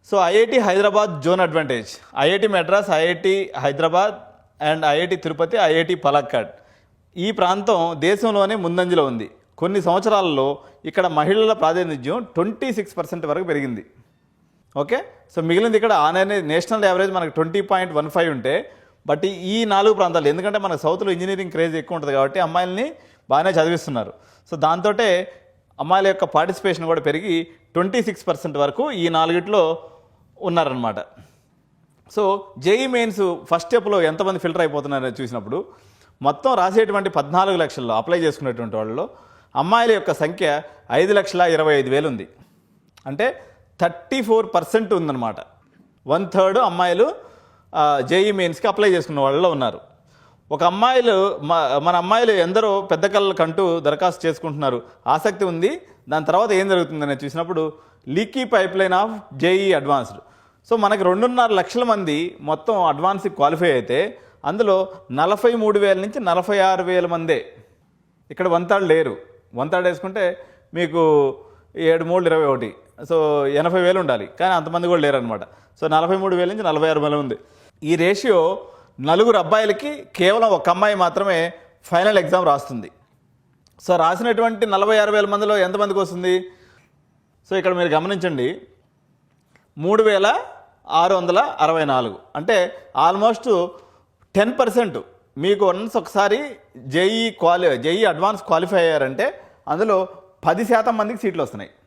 So IIT Hyderabad zone advantage, IIT Madras, IIT Hyderabad and IIT Tirupati, IIT Palakkad ఈ ప్రాంతం దేశంలోనే ముందంజలో ఉంది. కొన్ని సంవత్సరాలలో ఇక్కడ మహిళల ప్రాతినిధ్యం 26% వరకు పెరిగింది. ఓకే, సో మిగిలింది ఇక్కడ నేషనల్ యావరేజ్ మనకు 20.15 ఉంటే, బట్ ఈ 4 ప్రాంతాలు ఎందుకంటే మన సౌత్లో ఇంజనీరింగ్ క్రేజ్ ఎక్కువ ఉంటుంది కాబట్టి అమ్మాయిల్ని బాగానే చదివిస్తున్నారు. సో దాంతో అమ్మాయిల యొక్క పార్టిసిపేషన్ కూడా పెరిగి 26% వరకు ఈ 4ట్లో ఉన్నారనమాట. సో జేఈ మెయిన్స్ ఫస్ట్ స్టెప్లో ఎంతమంది ఫిల్టర్ అయిపోతున్నారని చూసినప్పుడు మొత్తం రాసేటువంటి 14 లక్షల్లో అప్లై చేసుకునేటువంటి వాళ్ళలో అమ్మాయిల యొక్క సంఖ్య 5,25,000 ఉంది. అంటే 34% ఉందన్నమాట. 1/3 అమ్మాయిలు జేఈ మెయిన్స్కి అప్లై చేసుకున్న వాళ్ళలో ఉన్నారు. మన అమ్మాయిలు ఎందరో పెద్ద కళ్ళకంటూ దరఖాస్తు చేసుకుంటున్నారు, ఆసక్తి ఉంది. దాని తర్వాత ఏం జరుగుతుందని చూసినప్పుడు leaky pipeline of JEE advanced. So మనకి 2.5 లక్షల మంది మొత్తం అడ్వాన్స్కి క్వాలిఫై అయితే అందులో 43,000 నుంచి 46,000 మందే ఇక్కడ 1/3 లేరు. 1/3 వేసుకుంటే మీకు 7 3 21, సో 80,000 ఉండాలి, కానీ అంతమంది కూడా లేరనమాట. సో 43,000 నుంచి 46,000 ఉంది. ఈ రేషియో 4 అబ్బాయిలకి కేవలం 1 అమ్మాయి మాత్రమే ఫైనల్ ఎగ్జామ్ రాస్తుంది. సో రాసినటువంటి 46,000 మందిలో ఎంతమందికి వస్తుంది? సో ఇక్కడ మీరు గమనించండి, 3,664, అంటే ఆల్మోస్ట్ 10%. మీకు వన్స్ ఒకసారి జేఈ అడ్వాన్స్ క్వాలిఫై అయ్యారంటే అందులో 10% మందికి సీట్లు వస్తున్నాయి.